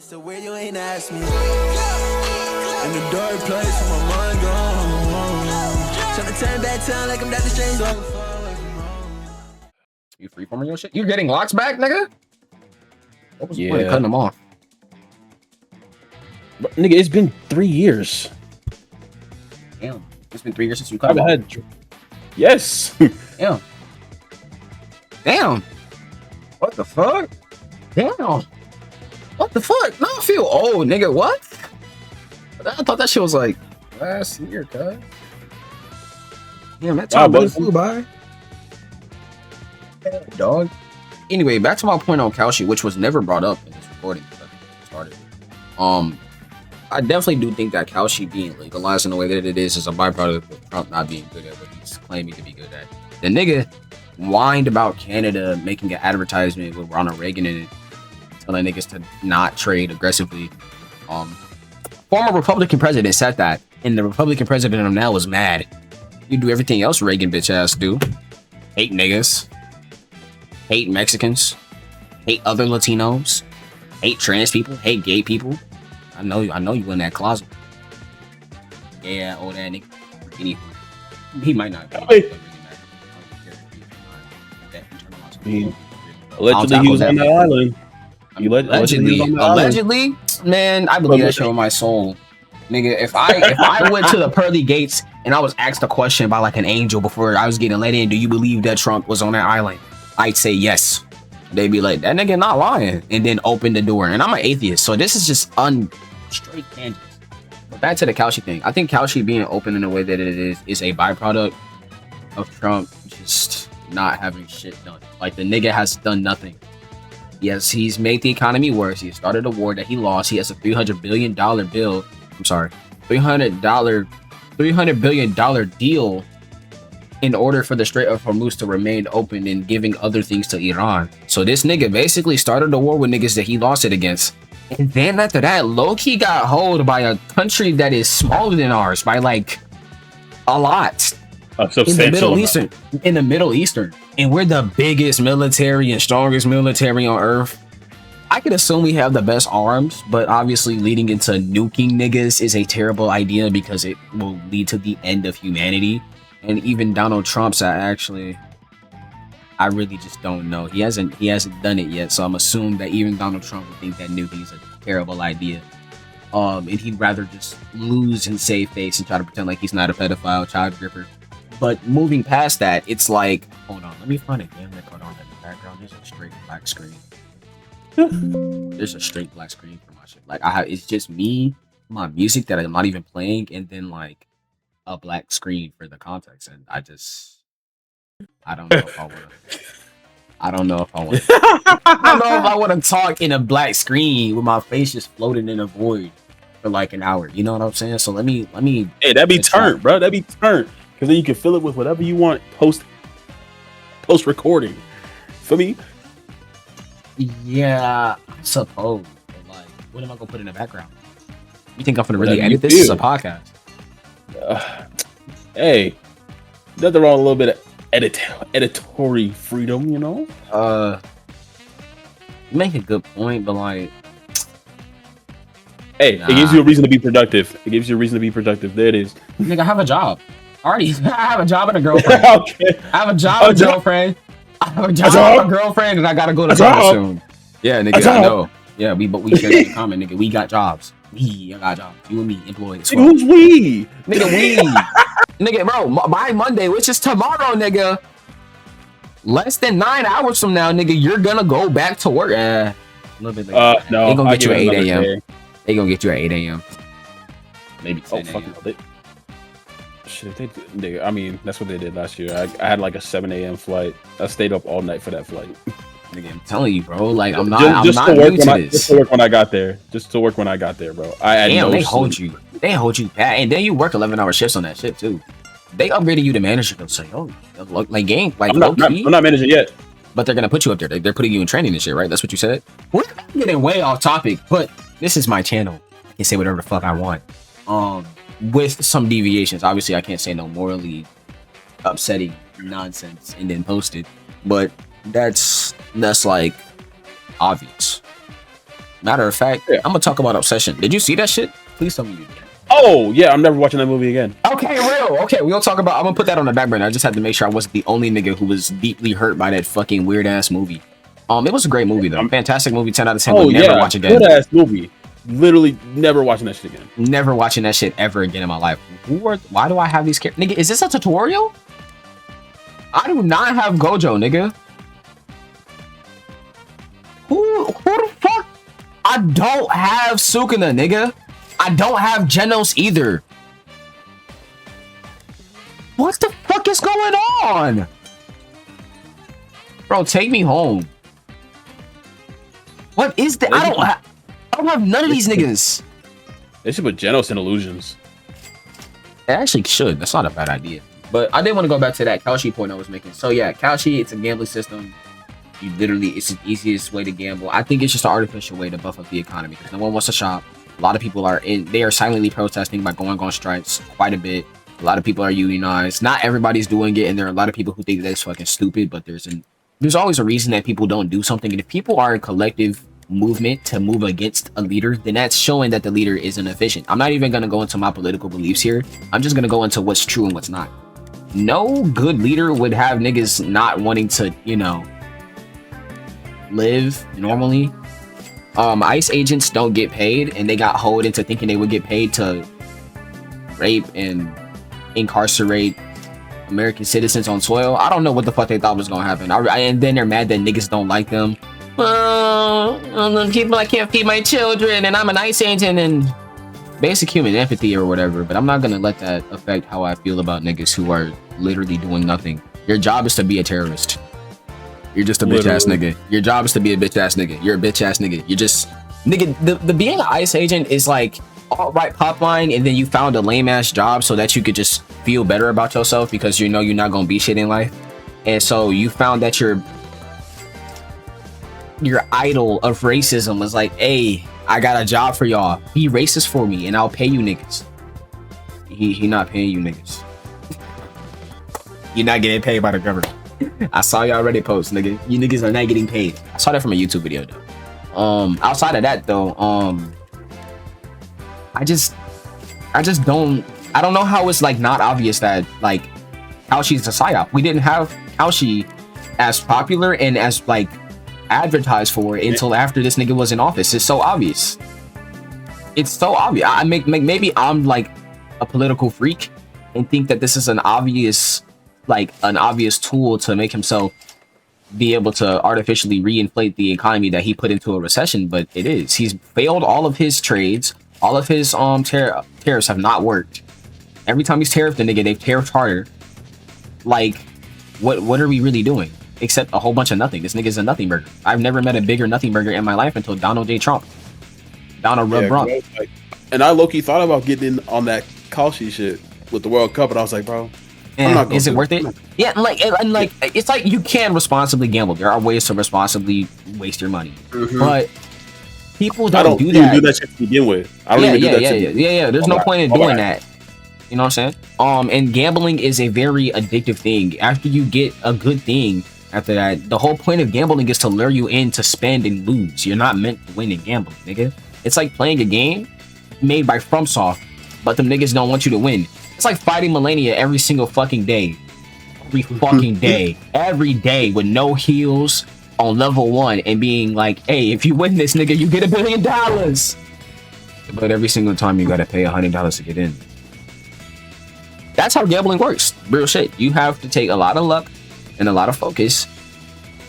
So where you ain't asked me. In the dark place where my mind gone. Tryna turn back time like I'm Dr. Strange. You freeforming your shit? You getting locks back, nigga? What was the point of cutting them off? But, nigga, it's been 3 years. Damn. It's been 3 years since you cut them off. Yes. Damn. Damn. What the fuck? Damn. What the fuck? No, I feel old, nigga. What? I thought that shit was like last year, cuz. Damn, that time really flew by. Dog. Anyway, back to my point on Kalshi, which was never brought up in this recording. Started. I definitely do think that Kalshi being legalized in the way that it is a byproduct of Trump not being good at what he's claiming to be good at. The nigga whined about Canada making an advertisement with Ronald Reagan in it, telling niggas to not trade aggressively. Former Republican president said that, and the Republican president of now was mad. You do everything else Reagan bitch ass do. Hate niggas. Hate Mexicans. Hate other Latinos. Hate trans people. Hate gay people. I know you in that closet. Yeah, old that nigga. He might not be. Allegedly he was on the island. Allegedly, man, I believe that shit on my soul. Nigga, if I went to the pearly gates and I was asked a question by like an angel before I was getting let in, do you believe that Trump was on that island? I'd say yes. They'd be like, that nigga not lying, and then open the door. And I'm an atheist, so this is just straight tangents. But back to the Kalshi thing. I think Kalshi being open in the way that it is a byproduct of Trump just not having shit done. Like, the nigga has done nothing. Yes, he's made the economy worse. He started a war that he lost. He has a $300 billion bill. I'm sorry, $300 billion deal in order for the Strait of Hormuz to remain open and giving other things to Iran. So this nigga basically started a war with niggas that he lost it against. And then after that, low-key got hold by a country that is smaller than ours by like a lot. In the Middle Eastern. And we're the biggest military and strongest military on earth. I could assume we have the best arms, but obviously leading into nuking niggas is a terrible idea because it will lead to the end of humanity. And even Donald Trump's I really just don't know. He hasn't done it yet, so I'm assuming that even Donald Trump would think that nuking is a terrible idea. And he'd rather just lose and save face and try to pretend like he's not a pedophile child gripper. But moving past that, it's like, hold on, let me find a game record on in the background. There's a straight black screen. There's a straight black screen for my shit. Like, it's just me, my music that I'm not even playing, and then like a black screen for the context. And I don't know if I want to talk in a black screen with my face just floating in a void for like an hour. You know what I'm saying? So let me. Hey, that'd be turned, bro. That'd be turned. Because then you can fill it with whatever you want post recording. For me? Yeah, I suppose. But like, what am I gonna put in the background? You think I'm gonna really edit this as a podcast? Hey, nothing wrong with a little bit of editorial freedom, you know? You make a good point, but like, hey, it gives you a reason to be productive. There it is. Nigga, I have a job. Already, I have a job and a girlfriend. Okay. I have a job and a girlfriend. I have a job and a girlfriend, and I gotta go to college soon. Yeah, nigga, I know. Yeah, we share that in common, nigga. We got jobs. I got jobs. You and me, employed. Who's we? Nigga, we. Nigga, bro, by Monday, which is tomorrow, nigga. Less than 9 hours from now, nigga, you're gonna go back to work. A little bit later. No. They gonna get you at 8 a.m. They gonna get you at 8 a.m. Maybe 10 a.m. Shit, I mean, that's what they did last year. I had like a 7 a.m. flight. I stayed up all night for that flight. Nigga, I'm telling you, bro. Like, I'm not new to this. Just to work when I got there, bro. Damn, they hold you. They hold you back, and then you work 11-hour shifts on that shit too. They upgraded you to manager. They'll say, "Oh, like game, like I'm not managing yet." But they're gonna put you up there. They're putting you in training and shit, right? That's what you said. We're getting way off topic, but this is my channel. I can say whatever the fuck I want. With some deviations. Obviously, I can't say no morally upsetting nonsense and then post it, but that's like obvious. Matter of fact, Yeah. I'm gonna talk about Obsession. Did you see that shit? Please tell me you did. Oh yeah, I'm never watching that movie again. Okay, real. Okay, we'll talk about. I'm gonna put that on the back burner. I just had to make sure I wasn't the only nigga who was deeply hurt by that fucking weird ass movie. It was a great movie though. Fantastic movie. 10 out of 10. Oh Would yeah, never watch again. good ass movie. Literally never watching that shit again. Never watching that shit ever again in my life. Why do I have these characters? Nigga, is this a tutorial? I do not have Gojo, nigga. Who the fuck? I don't have Sukuna, nigga. I don't have Genos either. What the fuck is going on? Bro, take me home. What is that? I don't have none of these niggas. They should put Genos in Illusions. They actually should. That's not a bad idea. But I did want to go back to that Kalshi point I was making. So yeah, Kalshi, it's a gambling system. You literally, it's the easiest way to gamble. I think it's just an artificial way to buff up the economy because no one wants to shop. A lot of people they are silently protesting by going on strikes quite a bit. A lot of people are unionized. Not everybody's doing it, and there are a lot of people who think that's fucking stupid. But there's always a reason that people don't do something. And if people are in collective movement to move against a leader, then that's showing that the leader isn't efficient. I'm not even gonna go into my political beliefs here. I'm just gonna go into what's true and what's not. No good leader would have niggas not wanting to, live normally. ICE agents don't get paid, and they got holed into thinking they would get paid to rape and incarcerate American citizens on soil. I don't know what the fuck they thought was gonna happen. And then they're mad that niggas don't like them. Well, people, I can't feed my children, and I'm an ICE agent, and basic human empathy or whatever. But I'm not gonna let that affect how I feel about niggas who are literally doing nothing. Your job is to be a terrorist. You're just a bitch ass nigga. Your job is to be a bitch ass nigga. You're a bitch ass nigga. You're just nigga. The being an ICE agent is like all right pop line, and then you found a lame ass job so that you could just feel better about yourself because you know you're not gonna be shit in life, and so you found that your idol of racism was like, hey, I got a job for y'all. Be racist for me, and I'll pay you niggas. He not paying you niggas. You're not getting paid by the government. I saw y'all already post, nigga. You niggas are not getting paid. I saw that from a YouTube video though. Outside of that though, I don't know how it's like not obvious that like Kalshi's a psyop. We didn't have Kalshi as popular and as like advertised for until after this nigga was in office. It's so obvious. It's so obvious. Maybe I'm like a political freak and think that this is an obvious tool to make himself be able to artificially reinflate the economy that he put into a recession, but it is. He's failed all of his trades. All of his tariffs have not worked. Every time he's tariffed a nigga, they've tariffed harder. Like, what are we really doing? Except a whole bunch of nothing. This nigga's a nothing burger. I've never met a bigger nothing burger in my life until Donald J. Trump. Donald Trump. And I low-key thought about getting in on that Kalshi shit with the World Cup, and I was like, bro, is it worth it? Yeah, and like it's like you can responsibly gamble. There are ways to responsibly waste your money, but people don't do that. I don't do that shit to begin with. I don't even do that shit. Yeah. There's no point in doing that. You know what I'm saying? And gambling is a very addictive thing. After you get a good thing, after that, the whole point of gambling is to lure you in to spend and lose. You're not meant to win in gambling, nigga. It's like playing a game made by FromSoft, but them niggas don't want you to win. It's like fighting Millennia every single fucking day. Every fucking day. Every day with no heals on level 1 and being like, hey, if you win this, nigga, you get $1 billion. But every single time you gotta pay $100 to get in. That's how gambling works. Real shit. You have to take a lot of luck and a lot of focus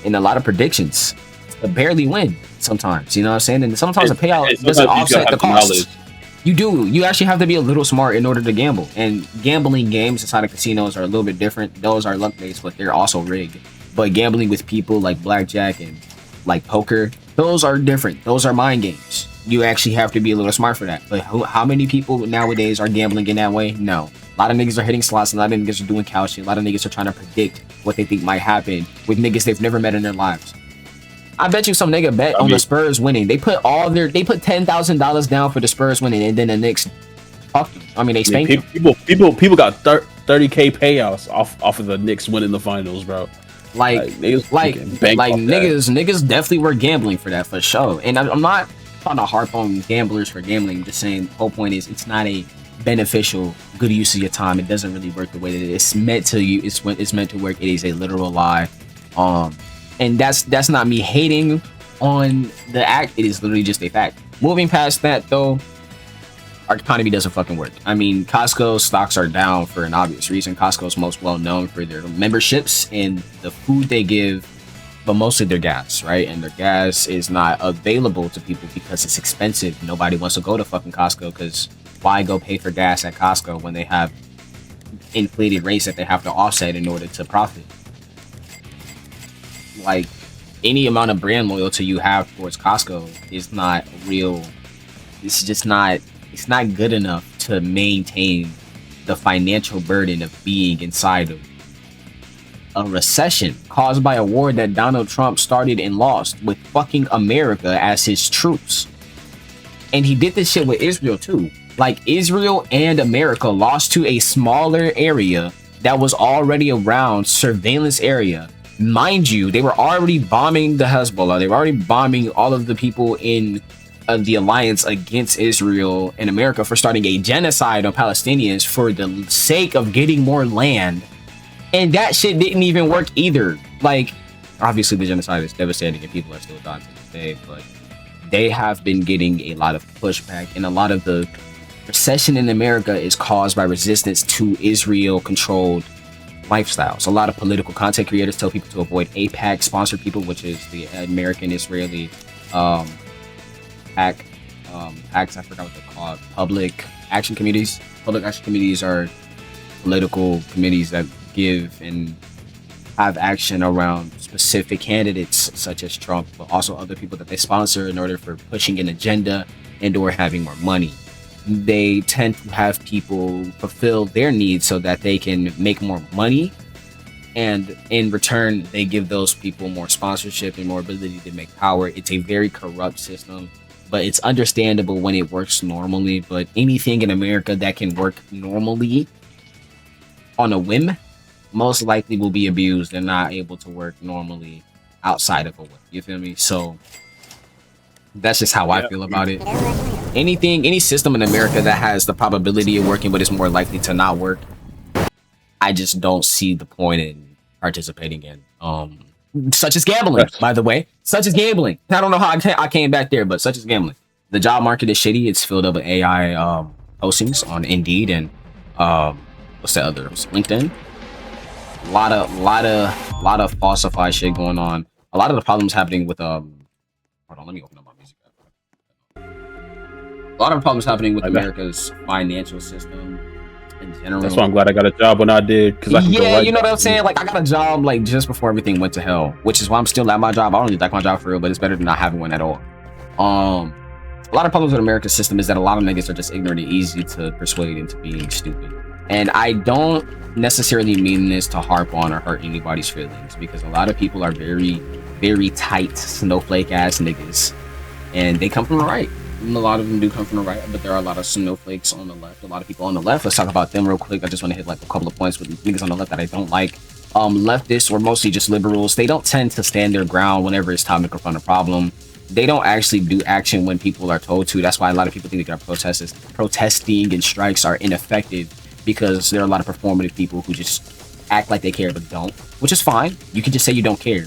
and a lot of predictions to barely win sometimes. You know what I'm saying? And sometimes the payout doesn't offset the cost. You do. You actually have to be a little smart in order to gamble. And gambling games inside of casinos are a little bit different. Those are luck-based, but they're also rigged. But gambling with people like blackjack and like poker, those are different. Those are mind games. You actually have to be a little smart for that. But how many people nowadays are gambling in that way? No. A lot of niggas are hitting slots. A lot of niggas are doing Kalshi. A lot of niggas are trying to predict what they think might happen with niggas they've never met in their lives. I bet you some nigga bet on the Spurs winning. They put $10,000 down for the Spurs winning, and then the Knicks they spanked them. People got 30K payouts off of the Knicks winning the finals, bro. Niggas definitely were gambling for that for sure. And I'm not trying to harp on gamblers for gambling. Just saying, the whole point is it's not a beneficial, good use of your time. It doesn't really work the way that it's meant to. It's meant to work. It is a literal lie. And that's not me hating on the act. It is literally just a fact. Moving past that though, our economy doesn't fucking work. I mean, Costco stocks are down for an obvious reason. Costco is most well known for their memberships and the food they give, but mostly their gas, right? And their gas is not available to people because it's expensive. Nobody wants to go to fucking Costco because why go pay for gas at Costco when they have inflated rates that they have to offset in order to profit? Like, any amount of brand loyalty you have towards Costco is not real. It's just not, it's not good enough to maintain the financial burden of being inside of a recession caused by a war that Donald Trump started and lost with fucking America as his troops. And he did this shit with Israel too. Like, Israel and America lost to a smaller area that was already around surveillance area. Mind you, they were already bombing the Hezbollah. They were already bombing all of the people in the alliance against Israel and America for starting a genocide on Palestinians for the sake of getting more land. And that shit didn't even work either. Like, obviously the genocide is devastating and people are still dying to this day, but they have been getting a lot of pushback, and a lot of the recession in America is caused by resistance to Israel-controlled lifestyles. A lot of political content creators tell people to avoid APAC sponsored people, which is the American-Israeli PAC, PACs, I forgot what they're called, public action committees. Public action committees are political committees that give and have action around specific candidates such as Trump, but also other people that they sponsor in order for pushing an agenda and or having more money. They tend to have people fulfill their needs so that they can make more money, and in return they give those people more sponsorship and more ability to make power. It's a very corrupt system, but it's understandable when it works normally. But anything in America that can work normally on a whim most likely will be abused and not able to work normally outside of a whim. You feel me? So that's just how I feel about it. Any system in America that has the probability of working but is more likely to not work, I just don't see the point in participating in. Such as gambling, by the way. Such as gambling. I don't know how I came back there, but such as gambling. The job market is shitty. It's filled up with AI postings on Indeed and what's the other? LinkedIn. A lot of falsified shit going on. A lot of the problems happening with hold on, let me open up my music. A lot of problems happening with America's financial system in general. That's why I'm glad I got a job when I did. Cause you know what I'm saying? Like, I got a job like just before everything went to hell, which is why I'm still at my job. I don't really like my job for real, but it's better than not having one at all. A lot of problems with America's system is that a lot of niggas are just ignorant and easy to persuade into being stupid. And I don't necessarily mean this to harp on or hurt anybody's feelings, because a lot of people are very, very tight, snowflake ass niggas, and they come from the right. And a lot of them do come from the right, but there are a lot of snowflakes on the left. A lot of people on the left. Let's talk about them real quick. I just want to hit like a couple of points with niggas on the left that I don't like. Leftists, or mostly just liberals, they don't tend to stand their ground whenever it's time to confront a problem. They don't actually do action when people are told to. That's why a lot of people think that protesting and strikes are ineffective, because there are a lot of performative people who just act like they care but don't, which is fine. You can just say you don't care,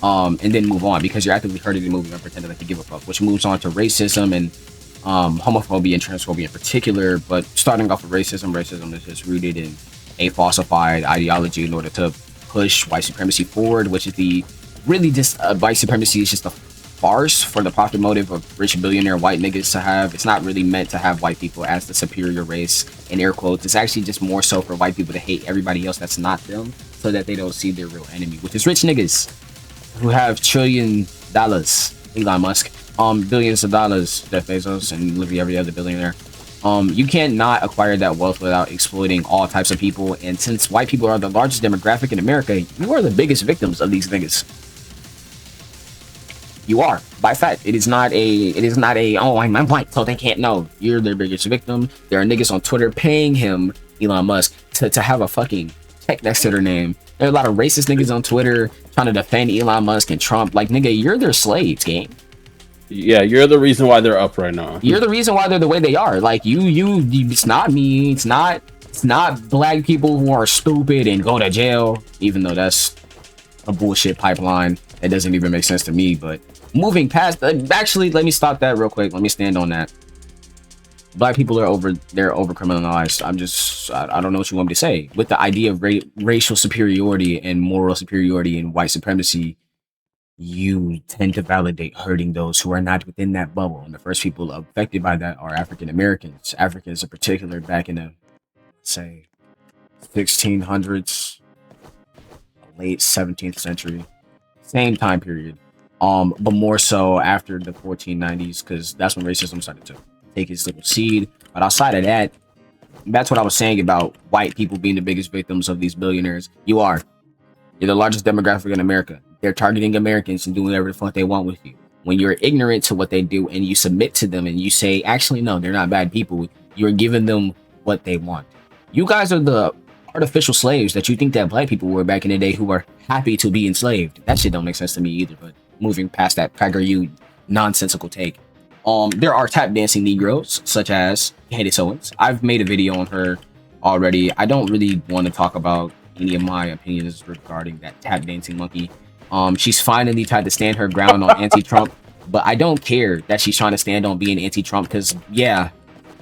and then move on, because you're actively hurting the movement and pretending like you give a fuck, which moves on to racism and homophobia and transphobia in particular. But starting off with racism is just rooted in a falsified ideology in order to push white supremacy forward, which is white supremacy is just a farce for the profit motive of rich billionaire white niggas to have. It's not really meant to have white people as the superior race, in air quotes. It's actually just more so for white people to hate everybody else that's not them, so that they don't see their real enemy, which is rich niggas who have $1 trillion, Elon Musk, billions of dollars, Jeff Bezos, and literally every other billionaire. You can't not acquire that wealth without exploiting all types of people. And since white people are the largest demographic in America, you are the biggest victims of these niggas. You are, by fact. It is not a oh, I'm white, so they can't know. You're their biggest victim. There are niggas on Twitter paying him, Elon Musk, to have a fucking tech next to their name. There are a lot of racist niggas on Twitter trying to defend Elon Musk and Trump. Like, nigga, you're their slaves, gang. Yeah, you're the reason why they're up right now. You're the reason why they're the way they are. Like you it's not me. It's not black people who are stupid and go to jail, even though that's a bullshit pipeline that doesn't even make sense to me. But moving past, actually, let me stop that real quick. Let me stand on that. Black people are they're over criminalized. I don't know what you want me to say. With the idea of racial superiority and moral superiority and white supremacy, you tend to validate hurting those who are not within that bubble. And the first people affected by that are African Americans. Africans in particular, back in the, say, 1600s, late 17th century, same time period. But more so after the 1490s, because that's when racism started to take its little seed. But outside of that, that's what I was saying about white people being the biggest victims of these billionaires. You're the largest demographic in America. They're targeting Americans and doing whatever the fuck they want with you. When you're ignorant to what they do and you submit to them and you say, actually, no, they're not bad people, you're giving them what they want. You guys are the artificial slaves that you think that black people were back in the day who were happy to be enslaved. That shit don't make sense to me either, but moving past that PragerU nonsensical take. There are tap dancing Negroes, such as Candace Owens. I've made a video on her already. I don't really want to talk about any of my opinions regarding that tap dancing monkey. She's finally tried to stand her ground on anti-Trump, but I don't care that she's trying to stand on being anti-Trump, because yeah,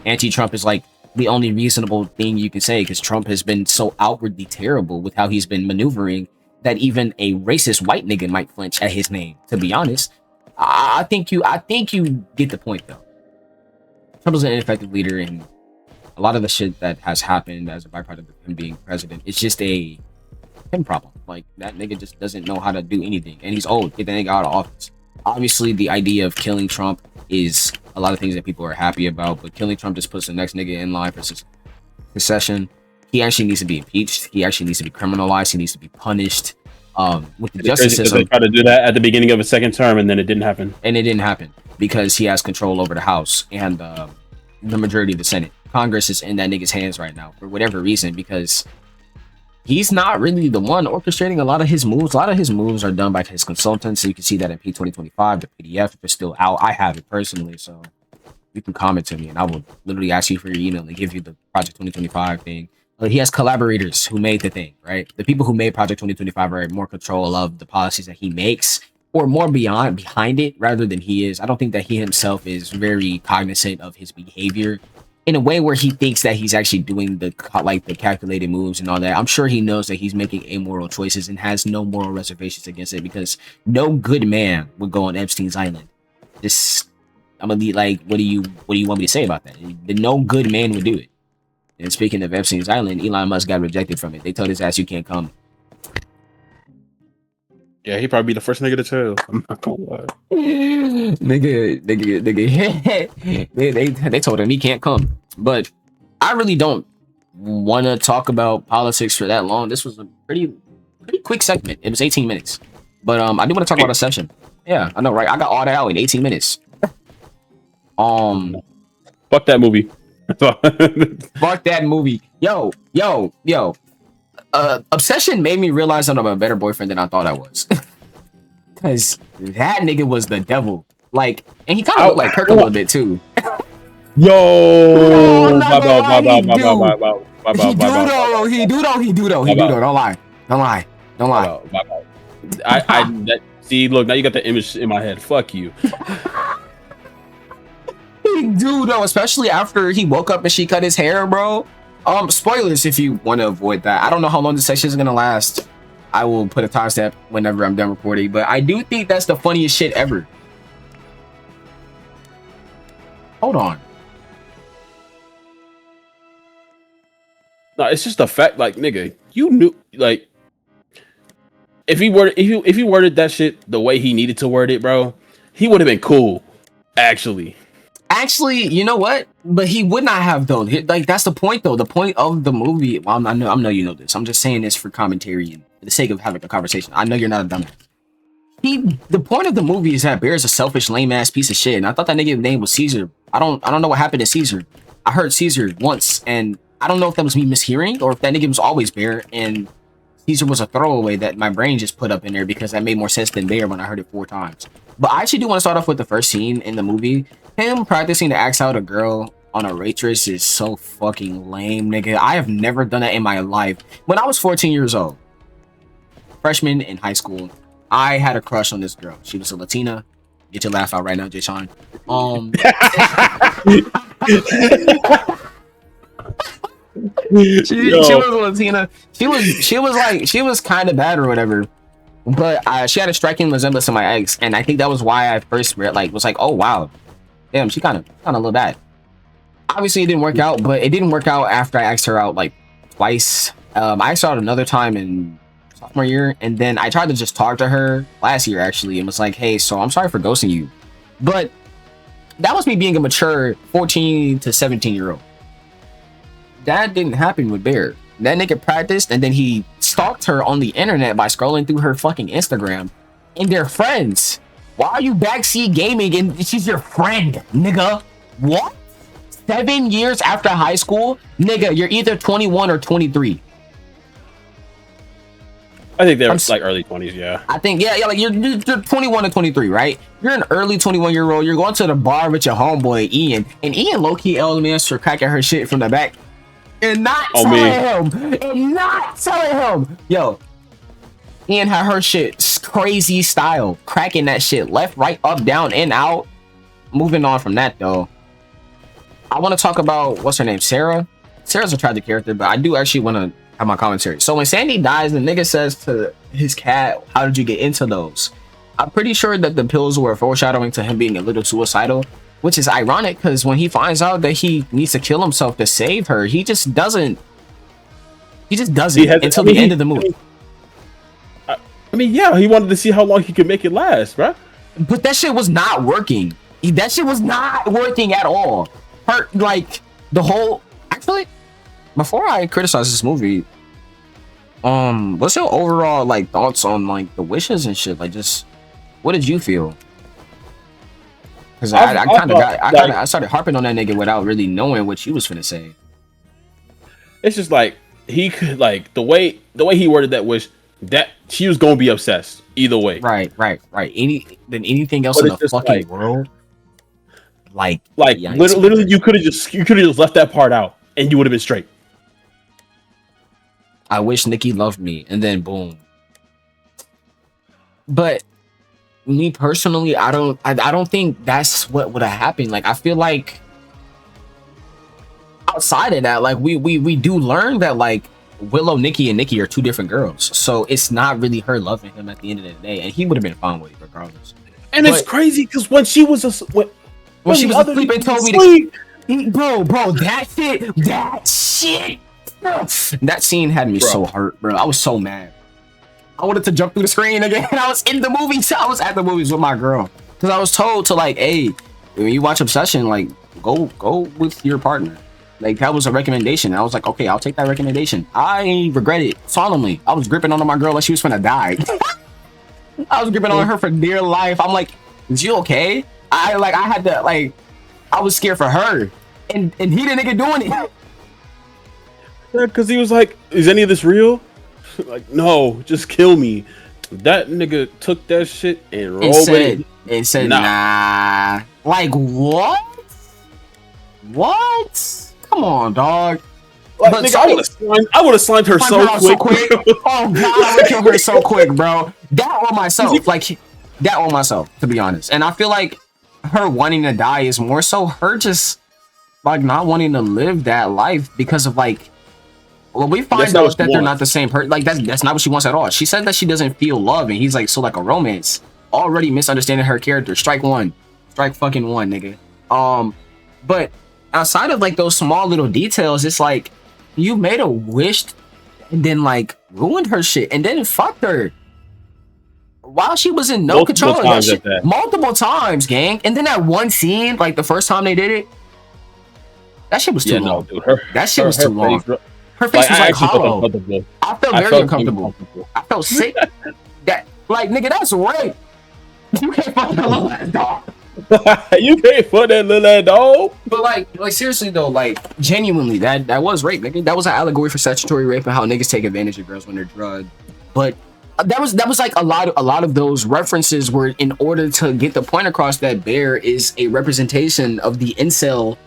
anti-Trump is like the only reasonable thing you can say, because Trump has been so outwardly terrible with how he's been maneuvering that even a racist white nigga might flinch at his name. To be honest, I think you get the point though. Trump is an ineffective leader, and a lot of the shit that has happened as a byproduct of him being president, it's just a him problem. Like, that nigga just doesn't know how to do anything, and he's old. Get that nigga out of office. Obviously, the idea of killing Trump is a lot of things that people are happy about, but killing Trump just puts the next nigga in line for secession. He actually needs to be impeached. He actually needs to be criminalized. He needs to be punished. With the justice system, they tried to do that at the beginning of his second term, and then it didn't happen. And it didn't happen because he has control over the House and the majority of the Senate. Congress is in that nigga's hands right now for whatever reason, because he's not really the one orchestrating a lot of his moves. A lot of his moves are done by his consultants. So you can see that in P2025, the PDF is still out. I have it personally, so you can comment to me and I will literally ask you for your email and give you the Project 2025 thing. He has collaborators who made the thing, right? The people who made Project 2025 are in more control of the policies that he makes, or more behind it, rather than he is. I don't think that he himself is very cognizant of his behavior in a way where he thinks that he's actually doing the calculated moves and all that. I'm sure he knows that he's making amoral choices and has no moral reservations against it, because no good man would go on Epstein's island. I'm gonna be like, what do you want me to say about that? No good man would do it. And speaking of Epstein's island, Elon Musk got rejected from it. They told his ass, you can't come. Yeah, he'd probably be the first nigga to tell. I'm not gonna lie. nigga. they told him he can't come. But I really don't want to talk about politics for that long. This was a pretty quick segment. It was 18 minutes. But I do want to talk about a session. Yeah, I know, right? I got all that out in 18 minutes. Fuck that movie. Fuck that movie. Yo. Obsession made me realize that I'm a better boyfriend than I thought I was. Cause that nigga was the devil. Like, and he kind of looked like Kirk a little bit too. Yo, he do though. Don't lie. See, look, now you got the image in my head. Fuck you. He do though, especially after he woke up and she cut his hair, bro. Spoilers if you want to avoid that. I don't know how long this section is gonna last. I will put a timestamp whenever I'm done recording, but I do think that's the funniest shit ever. Hold on. No, it's just the fact, like, nigga, you knew, like, if he worded that shit the way he needed to word it, bro, he would have been cool. Actually, you know what? But he would not have, though. Like, that's the point, though. The point of the movie. Well, I know you know this. I'm just saying this for commentary and for the sake of having a conversation. I know you're not a dumbass. The point of the movie is that Bear is a selfish, lame ass piece of shit, and I thought that nigga's name was Caesar. I don't know what happened to Caesar. I heard Caesar once, and I don't know if that was me mishearing or if that nigga was always Bear, and Caesar was a throwaway that my brain just put up in there because that made more sense than Bear when I heard it 4 times. But I actually do want to start off with the first scene in the movie. Him practicing to ask out a girl on a waitress is so fucking lame, nigga. I have never done that in my life. When I was 14 years old, freshman in high school, I had a crush on this girl. She was a Latina. Get your laugh out right now, Jay Sean. She was a Latina. She was kind of bad or whatever. But she had a striking resemblance to my ex, and I think that was why I first was like, oh wow, damn, she kind of a little bad. Obviously, it didn't work out, but it didn't work out after I asked her out like twice. I asked her out another time in sophomore year, and then I tried to just talk to her last year actually, and was like, hey, so I'm sorry for ghosting you, but that was me being a mature 14 to 17-year-old. That didn't happen with Bear. That nigga practiced, and then he stalked her on the internet by scrolling through her fucking Instagram, and they're friends. Why are you backseat gaming and she's your friend, nigga? What? 7 years after high school? Nigga, you're either 21 or 23. I think they're like early 20s, yeah. I think, yeah, like you're 21 to 23, right? You're an early 21-year-old. You're going to the bar with your homeboy, Ian. And Ian low-key L'd me for cracking her shit from the back. And not telling him. Yo, Ian had her shit crazy style. Cracking that shit left, right, up, down, in, out. Moving on from that, though. I want to talk about, what's her name? Sarah? Sarah's a tragic character, but I do actually want to have my commentary. So when Sandy dies, the nigga says to his cat, how did you get into those? I'm pretty sure that the pills were foreshadowing to him being a little suicidal, which is ironic because when he finds out that he needs to kill himself to save her, he just doesn't until the end of the movie. I mean, yeah, he wanted to see how long he could make it last, right? But that shit was not working. That shit was not working at all. Actually, before I criticize this movie, what's your overall thoughts on the wishes and shit? Just what did you feel? Because I started harping on that nigga without really knowing what you was finna say. It's just he could the way he worded that wish, that she was gonna be obsessed either way. Right. Anything else in the fucking world? Literally, you could have just left that part out and you would have been straight. I wish Nikki loved me, and then boom. But me personally, I don't think that's what would have happened. I feel like outside of that, we do learn that Willow, Nikki, and Nikki are two different girls. So it's not really her loving him at the end of the day, and he would have been fine with it regardless. And it's crazy because when she was when she was asleep and told me to bro, that shit. That scene had me so hurt, bro. I was so mad. I wanted to jump through the screen again. I was in the movie. I was at the movies with my girl because I was told to hey, when you watch Obsession, go with your partner. That was a recommendation. I was like, okay, I'll take that recommendation. I regret it solemnly. I was gripping onto my girl like she was finna die. I was gripping on her for dear life. I'm like, is you okay? I had to I was scared for her, and he the nigga doing it. Yeah, because he was like, is any of this real? No, just kill me. That nigga took that shit and rolled with it. And said, nah. What? What? Come on, dog. Nigga, I would have slimed her so quick. Oh god, I would kill her so quick, bro. That or myself, to be honest. And I feel like her wanting to die is more so her just not wanting to live that life because of we find out that they're not the same person. That's not what she wants at all. She said that she doesn't feel love, and he's a romance. Already misunderstanding her character. Strike fucking one, nigga. But outside of those small little details, it's you made a wish and then ruined her shit and then fucked her while she was in no control of that shit. Multiple times, gang. And then that one scene, the first time they did it, that shit was too long. Dude, that shit was too long. Her face was hollow. I felt very uncomfortable. I felt sick. Nigga, that's rape. You can't fuck that little ass dog. You can't fuck that little ass dog. But seriously though, genuinely, that was rape, nigga. That was an allegory for statutory rape and how niggas take advantage of girls when they're drugged. But that was like a lot of those references were in order to get the point across that Bear is a representation of the incel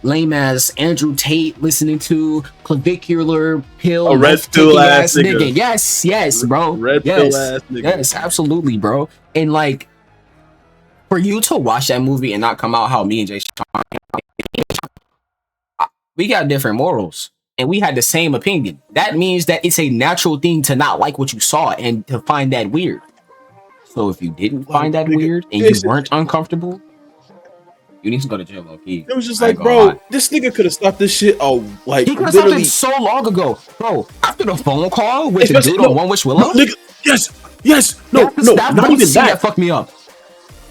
lame ass Andrew Tate listening to clavicular pill a red pill ass nigga. Yes, bro. Red yes, pill ass nigga. Yes, absolutely, bro. And like for you to watch that movie and not come out how me and Jay we got different morals and we had the same opinion. That means that it's a natural thing to not like what you saw and to find that weird. So if you didn't find that weird and you weren't uncomfortable, you need to go to jail, low-key. It was just like, bro, this nigga could have stopped this shit. Oh, like he could have stopped it so long ago, bro. After the phone call with the dude on One Wish Willow, nigga, yes, no, not even that fucked me up.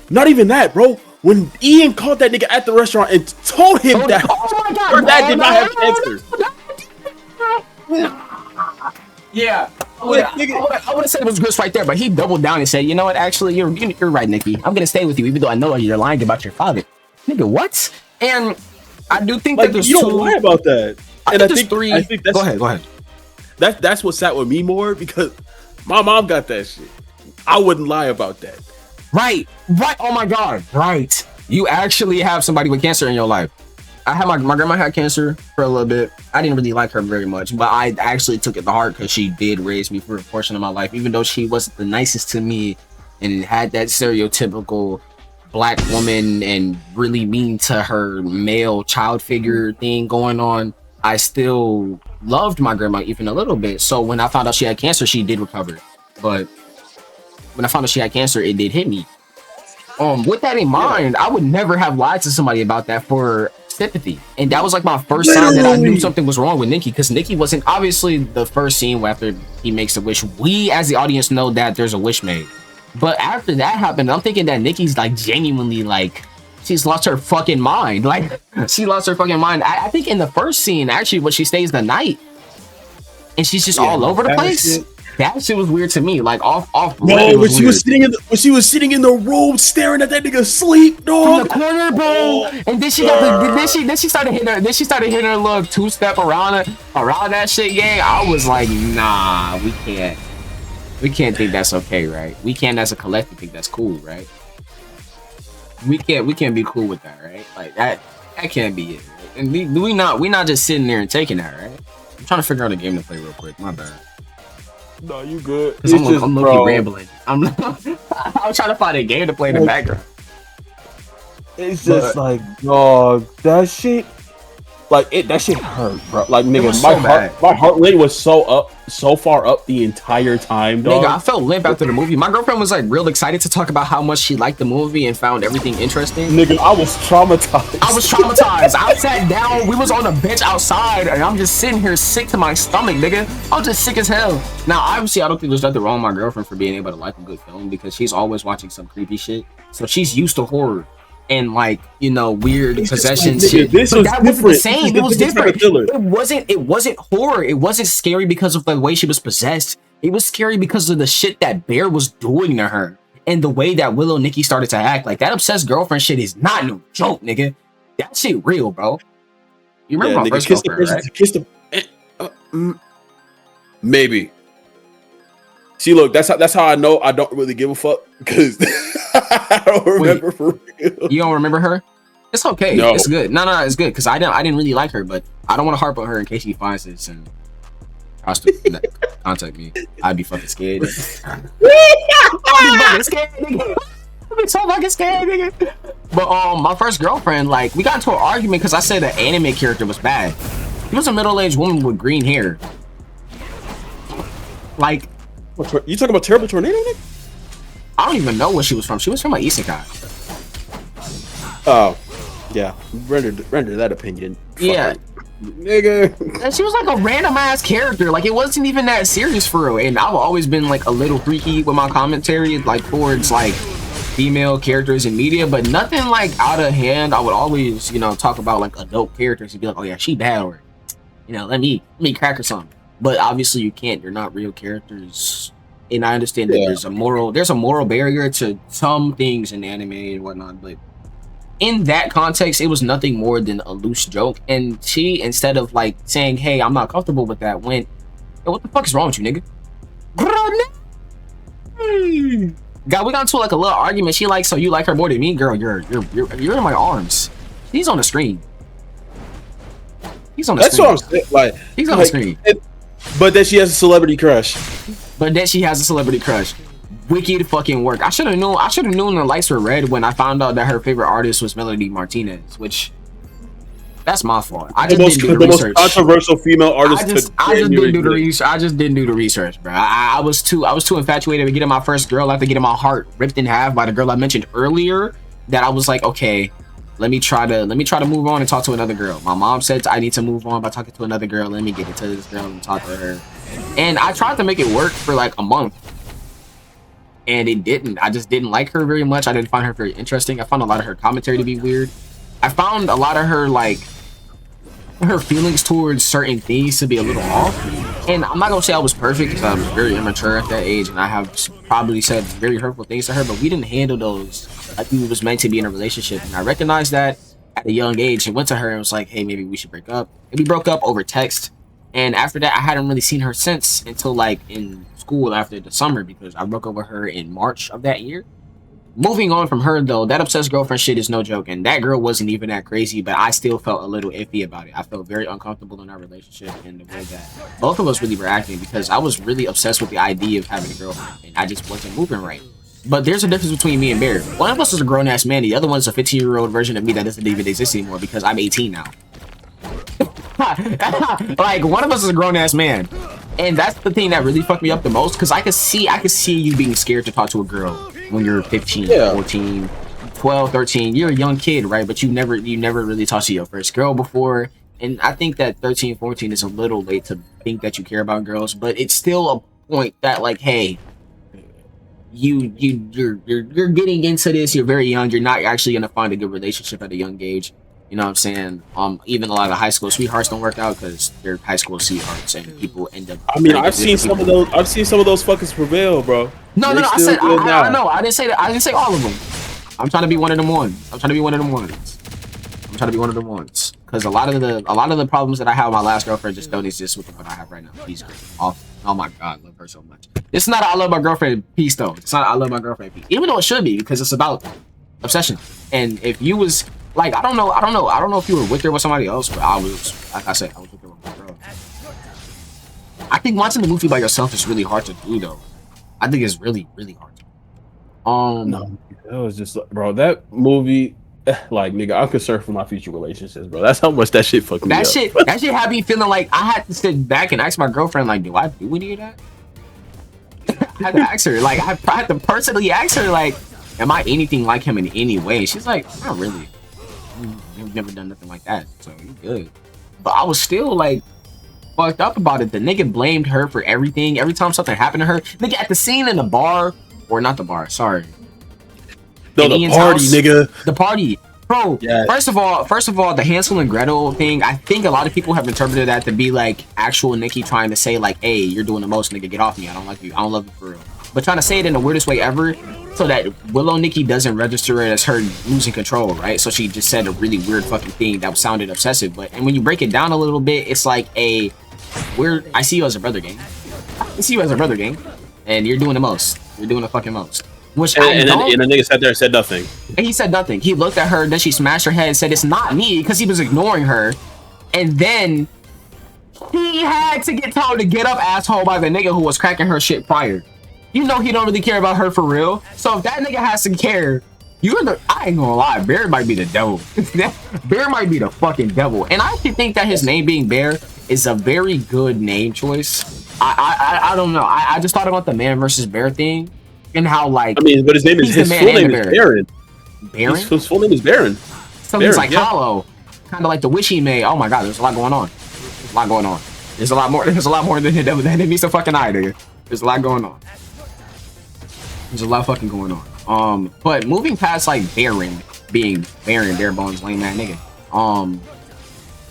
Not even that, bro. When Ian called that nigga at the restaurant and told him that her dad did not have cancer. Yeah, I would have said it was Chris right there, but he doubled down and said, "You know what? Actually, you're right, Nikki. I'm gonna stay with you, even though I know you're lying about your father." Nigga, what? And I do think that there's you don't lie about that. And I think that's, go ahead. That's what sat with me more because my mom got that shit. I wouldn't lie about that. Right. Oh my god. Right. You actually have somebody with cancer in your life. I had my grandma had cancer for a little bit. I didn't really like her very much, but I actually took it to heart because she did raise me for a portion of my life, even though she wasn't the nicest to me and had that stereotypical Black woman and really mean to her male child figure thing going on. I still loved my grandma even a little bit. So when I found out she had cancer, she did recover. But when I found out she had cancer, it did hit me. With that in mind, I would never have lied to somebody about that for sympathy. And that was like my first sign that I knew something was wrong with Nikki, because Nikki wasn't obviously the first scene after he makes a wish. We as the audience know that there's a wish made. But after that happened, I'm thinking that Nikki's like genuinely like she's lost her fucking mind. Like she lost her fucking mind. I think in the first scene, actually, when she stays the night and she's just all over the place. That shit was weird to me. Like off. No, when she was sitting in the room staring at that nigga sleep, dog. From the corner, bro. And then she started hitting her little two-step around that shit, gang. I was like, nah, we can't think that's okay, right? We can't as a collective think that's cool, right? We can't be cool with that, right? Like that can't be it. Right? And we not just sitting there and taking that, right? I'm trying to figure out a game to play real quick. My bad. No, you good. I'm looking rambling. I'm trying to find a game to play in the background. It's just like, dog, that shit. Like that shit hurt, bro. Like nigga, my heart rate was so far up the entire time, dog. Nigga, I felt limp after the movie. My girlfriend was like real excited to talk about how much she liked the movie and found everything interesting. Nigga, I was traumatized. I sat down. We was on a bench outside, and I'm just sitting here sick to my stomach, nigga. I'm just sick as hell. Now, obviously, I don't think there's nothing wrong with my girlfriend for being able to like a good film because she's always watching some creepy shit. So she's used to horror. And like, you know, weird possession shit. This was different. Wasn't the same. It was different. It wasn't horror. It wasn't scary because of the way she was possessed. It was scary because of the shit that Bear was doing to her. And the way that Willow Nikki started to act. Like that obsessed girlfriend shit is not no joke, nigga. That shit real, bro. You remember my first girlfriend, right? Maybe. See, look, that's how I know I don't really give a fuck because I don't remember for real. You don't remember her? It's okay. No. It's good. No, it's good because I didn't really like her, but I don't want to harp on her in case she finds this and tries to contact me. I'd be fucking scared. I'd be fucking scared, nigga. I'd be so fucking scared, nigga. But my first girlfriend, like, we got into an argument because I said the anime character was bad. He was a middle-aged woman with green hair. Like. You talking about Terrible Tornado, nigga? I don't even know where she was from. She was from an Isekai. Oh, yeah. Render that opinion. Yeah. Nigga. And she was like a random ass character. Like it wasn't even that serious for real. And I've always been like a little freaky with my commentary, like towards like female characters in media, but nothing like out of hand. I would always, you know, talk about like adult characters and be like, oh yeah, she bad, or you know, let me crack her something. But obviously you can't. They're not real characters. And I understand that there's a moral barrier to some things in anime and whatnot, but in that context, it was nothing more than a loose joke. And she, instead of like saying, hey, I'm not comfortable with that, went, yo, what the fuck is wrong with you, nigga? God, we got into like a little argument. She like, so you like her more than me, girl? You're in my arms. He's on the screen. He's on the That's screen. what I'm saying. Like, he's on the screen. But then she has a celebrity crush. Wicked fucking work. I should have known. The lights were red when I found out that her favorite artist was Melody Martinez, which that's my fault. I just didn't do the research. Most controversial female artist. I just didn't do the research. I just didn't do the research, bro. I was too infatuated with getting my first girl after getting my heart ripped in half by the girl I mentioned earlier. That I was like, okay, let me try to move on and talk to another girl. My mom said I need to move on by talking to another girl. Let me get into this girl and talk to her. And I tried to make it work for like a month. And it didn't. I just didn't like her very much. I didn't find her very interesting. I found a lot of her commentary to be weird. I found a lot of her, like, her feelings towards certain things to be a little off. And I'm not gonna say I was perfect because I was very immature at that age and I have probably said very hurtful things to her, but we didn't handle those like we was meant to be in a relationship. And I recognized that at a young age and went to her and was like, hey, maybe we should break up. And we broke up over text. And after that, I hadn't really seen her since until like in school after the summer because I broke up with her in March of that year. Moving on from her though, that obsessed girlfriend shit is no joke, and that girl wasn't even that crazy, but I still felt a little iffy about it. I felt very uncomfortable in our relationship and the way that both of us really were acting because I was really obsessed with the idea of having a girlfriend and I just wasn't moving right. But there's a difference between me and Bear. One of us is a grown-ass man, the other one's a 15-year-old version of me that doesn't even exist anymore because I'm 18 now. Like, one of us is a grown-ass man. And that's the thing that really fucked me up the most because I could see you being scared to talk to a girl when you're 15, 14, 12, 13. You're a young kid, right? But you never really talked to your first girl before. And I think that 13, 14 is a little late to think that you care about girls, but it's still a point that like, hey, you're getting into this, you're very young, you're not actually gonna find a good relationship at a young age. You know what I'm saying? Even a lot of high school sweethearts don't work out because they're high school sweethearts, and people end up. I mean, I've seen some of those fuckers prevail, bro. No. I said I know. I didn't say that. I didn't say all of them. I'm trying to be one of them ones. Because a lot of the problems that I have with my last girlfriend just don't exist with what I have right now. She's great. Oh my god, I love her so much. It's not I love my girlfriend peace though. It's not I love my girlfriend peace. Even though it should be because it's about obsession. And if you was like, I don't know if you were with her with somebody else, but I was, like I said, I was with her with my girl. I think watching the movie by yourself is really hard to do, though. I think it's really, really hard to do. No, that was just, bro, that movie, like, nigga, I'm concerned for my future relationships, bro. That's how much that shit fucked me up. That shit had me feeling like I had to sit back and ask my girlfriend, like, do I do any of that? I had to ask her, like, I had to personally ask her, like, am I anything like him in any way? She's like, not really. You've never done nothing like that, so you good. But I was still like fucked up about it. The nigga blamed her for everything. Every time something happened to her, nigga, at the scene in the bar, or not the bar, sorry. No, the Ian's party, house, nigga. The party. Bro, yes. First of all, the Hansel and Gretel thing, I think a lot of people have interpreted that to be like actual Nikki trying to say like, hey, you're doing the most, nigga, get off me. I don't like you. I don't love you for real. But trying to say it in the weirdest way ever so that Willow Nikki doesn't register it as her losing control, right? So she just said a really weird fucking thing that sounded obsessive. And when you break it down a little bit, it's like a weird, I see you as a brother gang. I see you as a brother gang. And you're doing the most. You're doing the fucking most. Which and the nigga sat there and said nothing. And he said nothing. He looked at her, then she smashed her head and said, it's not me, because he was ignoring her. And then he had to get told to get up, asshole, by the nigga who was cracking her shit prior. You know he don't really care about her for real. So if that nigga has to care, I ain't gonna lie, Bear might be the devil. Bear might be the fucking devil. And I actually think that his name being Bear is a very good name choice. I don't know. I just thought about the man versus bear thing. And how, like, I mean, but his full name is Baron. Baron? His full name is Baron. So he's like hollow, kind of like the wish he made. Oh my god, there's a lot going on. There's a lot going on. There's a lot more than meets a fucking eye, nigga. There's a lot going on. There's a lot fucking going on. But moving past like Baron being Baron, bare bones, lame man nigga.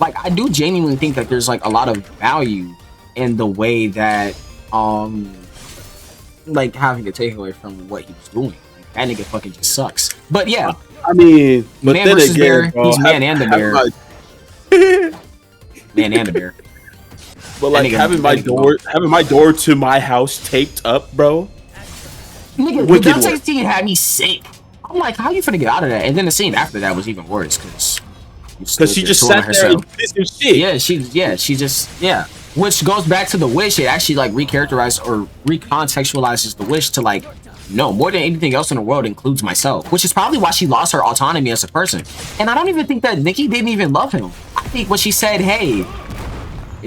Like I do genuinely think that there's like a lot of value in the way that like having to take away from what he was doing. Like, that nigga fucking just sucks. But yeah, I mean, but man then versus again, bear, bro, he's man and the bear. Man and the bear. But like having my door to my house taped up, bro. Nigga, the Dante scene had me sick. I'm like, how you finna get out of that? And then the scene after that was even worse because she just sat there and pissed and shit. She just which goes back to the wish. It actually like recharacterized or recontextualizes the wish to like, no, more than anything else in the world includes myself, which is probably why she lost her autonomy as a person. And I don't even think that Nikki didn't even love him. I think when she said, hey,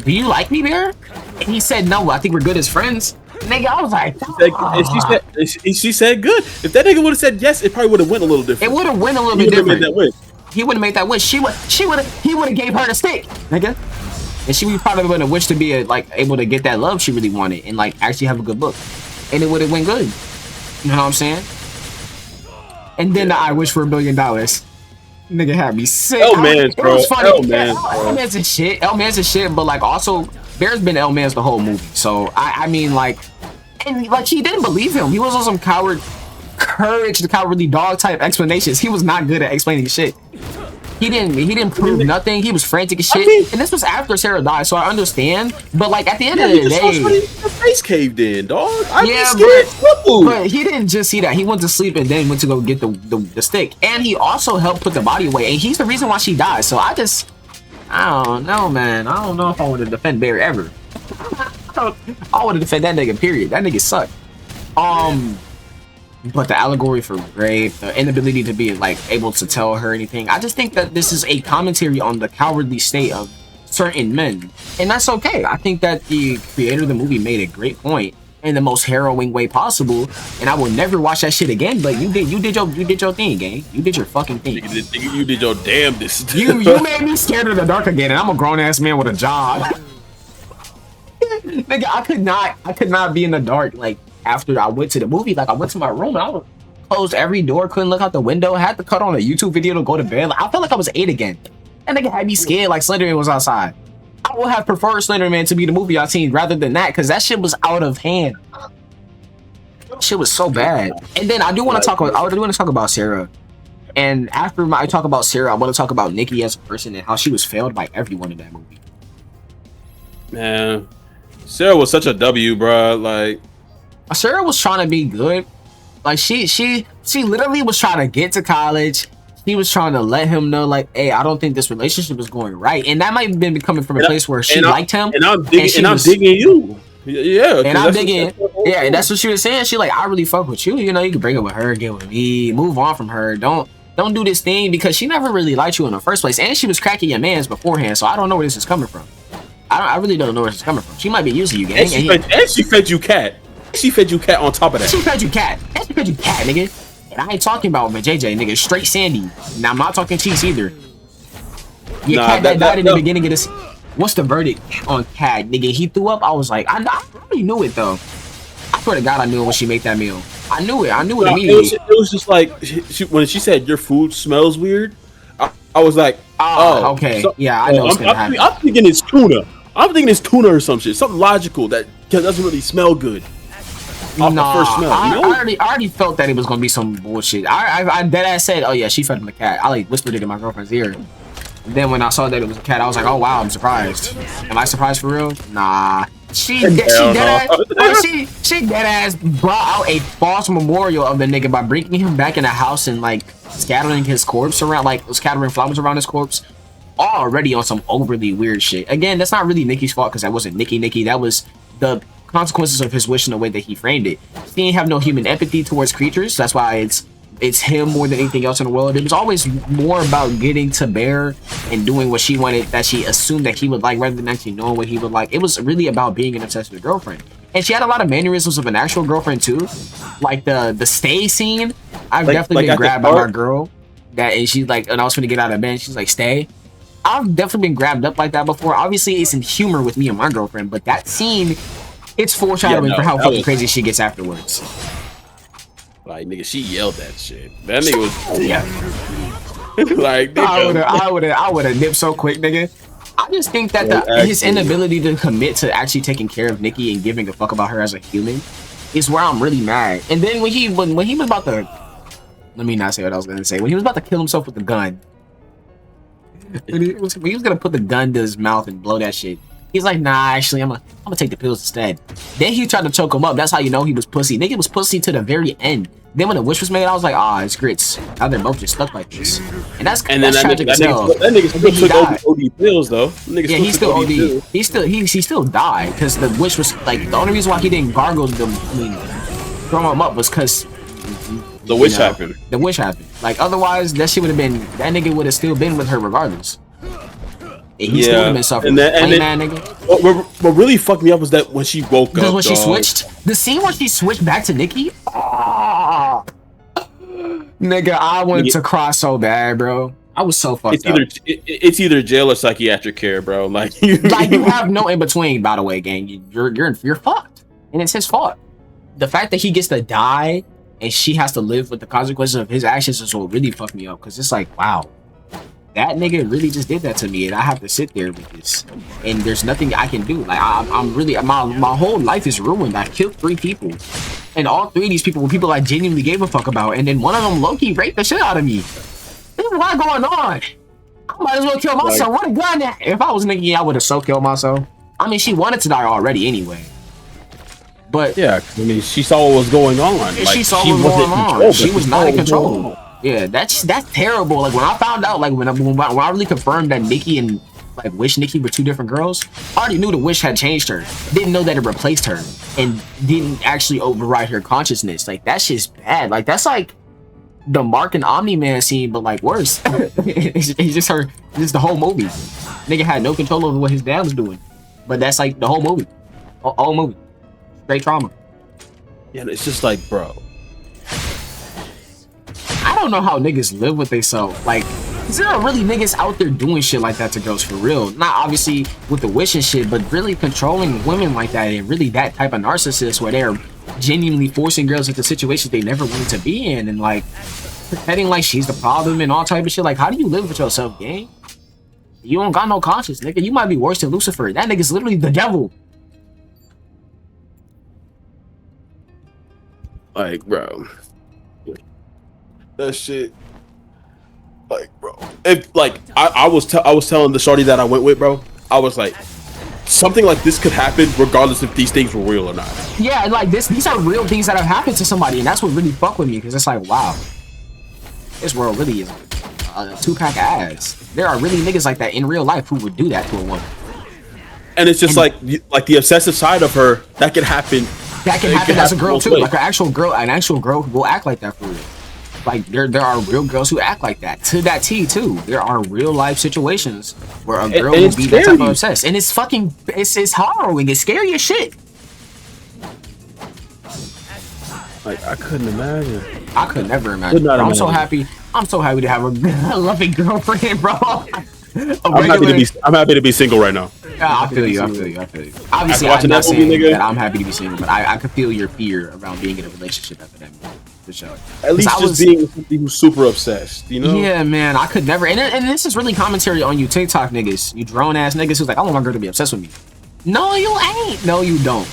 do you like me, Bear? And he said, no, I think we're good as friends. Nigga, I was like, she said good. If that nigga would have said yes, it probably would have went a little different. It would have went a little bit different. He would have made that wish. He would have gave her the stick, nigga. And she would probably would have wished to be like able to get that love she really wanted and like actually have a good book. And it would have went good. You know what I'm saying? And then I wish for $1 billion. Nigga had me sick. L-Mans, bro. It was funny. L-Mans is shit. L-Mans is shit, but like also Bear's been L-Mans the whole movie. So I mean like, and like he didn't believe him. He was on some the cowardly dog type explanations. He was not good at explaining shit. He didn't prove nothing. He was frantic as shit. And this was after Sarah died, so I understand. But like at the end of the day, your face caved in, dog. But he didn't just see that. He went to sleep and then went to go get the stick. And he also helped put the body away. And he's the reason why she died. So I don't know, man. I don't know if I want to defend Bear ever. I want to defend that nigga, period. That nigga sucked. But the allegory for Grave, the inability to be like able to tell her anything, I just think that this is a commentary on the cowardly state of certain men, and that's okay. I think that the creator of the movie made a great point in the most harrowing way possible, and I will never watch that shit again. But you did your thing, gang. You did your fucking thing. You did your damnedest. You made me scared of the dark again, and I'm a grown ass man with a job. Nigga, I could not be in the dark like. After I went to the movie, like I went to my room and I was closed every door, couldn't look out the window, had to cut on a YouTube video to go to bed. Like, I felt like I was 8 again. That nigga had me scared like Slenderman was outside. I would have preferred Slenderman to be the movie I seen rather than that, because that shit was out of hand. Shit was so bad. And then I do want to talk about Sarah. And after I talk about Sarah, I want to talk about Nikki as a person and how she was failed by everyone in that movie. Man, Sarah was such a W, bro. Like. Sarah was trying to be good. Like she literally was trying to get to college. She was trying to let him know, like, hey, I don't think this relationship is going right. And that might have been coming from a place where she liked him. And I'm digging you. Yeah. And I'm digging. Yeah, and that's what she was saying. She like, I really fuck with you. You know, you can break up with her, get with me, move on from her. Don't do this thing, because she never really liked you in the first place. And she was cracking your mans beforehand. So I don't know where this is coming from. I really don't know where this is coming from. She might be using you, gang. And she fed you cat. She fed you cat on top of that. She fed you cat. And she fed you cat, nigga. And I ain't talking about my JJ, nigga. Straight Sandy. Now I'm not talking cheese either. Yeah, cat that died in the beginning of this. What's the verdict on cat, nigga? He threw up. I was like, I already knew it though. I swear to God, I knew it when she made that meal. I knew it immediately. It was just like when she said your food smells weird. I was like, oh, okay, so, yeah, I know what's gonna happen. I'm thinking it's tuna. I'm thinking it's tuna or some shit, something logical that doesn't really smell good. Nah, the first smell, I already felt that it was gonna be some bullshit. I dead ass said, oh yeah, she fed him a cat. I like whispered it in my girlfriend's ear. And then when I saw that it was a cat, I was like, oh wow, I'm surprised. Am I surprised for real? Nah. She dead ass brought out a false memorial of the nigga by bringing him back in the house and like scattering his corpse around, like scattering flowers around his corpse. Already on some overly weird shit. Again, that's not really Nikki's fault, because that wasn't Nikki. That was the consequences of his wish in the way that he framed it. He didn't have no human empathy towards creatures. That's why it's him more than anything else in the world. It was always more about getting to Bear and doing what she wanted, that she assumed that he would like, rather than actually knowing what he would like. It was really about being an obsessed with a girlfriend. And she had a lot of mannerisms of an actual girlfriend too. Like the stay scene. I've definitely been grabbed by my girl. And she's like, and I was gonna get out of bed, she's like, stay. I've definitely been grabbed up like that before. Obviously, it's in humor with me and my girlfriend, but that scene, it's foreshadowing for how fucking crazy she gets afterwards. Like, nigga, she yelled that shit. That nigga was like, I would have nipped so quick, nigga. I just think that his inability to commit to actually taking care of Nikki and giving a fuck about her as a human is where I'm really mad. And then when he was about to, let me not say what I was gonna say. When he was about to kill himself with the gun, when he was gonna put the gun to his mouth and blow that shit, He's like, nah, actually, I'm gonna take the pills instead. Then he tried to choke him up. That's how you know he was pussy. Nigga was pussy to the very end. Then when the wish was made, I was like, ah, it's grits. Now they're both just stuck like this. And that's tragic as hell. That nigga still took OD pills though. Yeah, he still OD. He still died because the wish was like the only reason why he didn't gargle them. I mean, throw him up was because the wish happened. The wish happened. Like otherwise, that shit would have been. That nigga would have still been with her regardless. And he still would have been suffering. What really fucked me up was that when she woke up. When she switched, the scene where she switched back to Nikki. Oh, nigga, I wanted to cry so bad, bro. I was so fucked up. It's either jail or psychiatric care, bro. Like you have no in between. By the way, gang, you're fucked, and it's his fault. The fact that he gets to die and she has to live with the consequences of his actions is what really fucked me up. Because it's like, wow, that nigga really just did that to me, and I have to sit there with this, and there's nothing I can do. Like I'm really my whole life is ruined. I killed 3 people, and all 3 of these people were people I genuinely gave a fuck about, and then one of them low-key raped the shit out of me. There's a lot going on. I might as well kill myself. What a gun at. If I was Nikki, I would have so killed myself. I mean, she wanted to die already anyway. But yeah, I mean, she saw what was going on. Like, she saw what was going on. She was not in control. Yeah, that's terrible. Like when I found out, like when I really confirmed that Nikki and like Wish Nikki were 2 different girls, I already knew the Wish had changed her. Didn't know that it replaced her and didn't actually override her consciousness. Like that shit's bad. Like that's like the Mark and Omni-Man scene, but like worse. It's just her. This is the whole movie. Nigga had no control over what his dad was doing, but that's like the whole movie. Whole movie. Straight trauma. Yeah, it's just like, bro. I don't know how niggas live with themselves. Like, is there really niggas out there doing shit like that to girls for real? Not obviously with the wish and shit, but really controlling women like that, and really that type of narcissist where they're genuinely forcing girls into situations they never wanted to be in, and like pretending like she's the problem and all type of shit. Like, how do you live with yourself, gang? You don't got no conscience, nigga. You might be worse than Lucifer. That nigga's literally the devil. Like, bro, that shit. Like, bro, if like I was telling the shorty that I went with, bro, I was like, something like this could happen regardless if these things were real or not. Yeah, like these are real things that have happened to somebody, and that's what really fuck with me, because it's like, wow, this world really is a 2-pack ass. There are really niggas like that in real life who would do that to a woman. And it's just like the obsessive side of her that could happen. That can happen as a girl too. Like an actual girl will act like that for real. Like there are real girls who act like that to that T too. There are real life situations where a girl will be that type of obsessed, and it's fucking it's harrowing. It's scary as shit. Like I couldn't imagine. I could never imagine. I'm so happy. I'm so happy to have a loving girlfriend, bro. I'm happy to be single right now. Yeah, I feel you. Obviously, I'm not saying that I'm happy to be single, but I could feel your fear around being in a relationship after that movie, for sure. At least just being somebody who's super obsessed, you know? Yeah, man, I could never. And this is really commentary on you TikTok niggas, you drone ass niggas who's like, I want my girl to be obsessed with me. No, you ain't. No, you don't.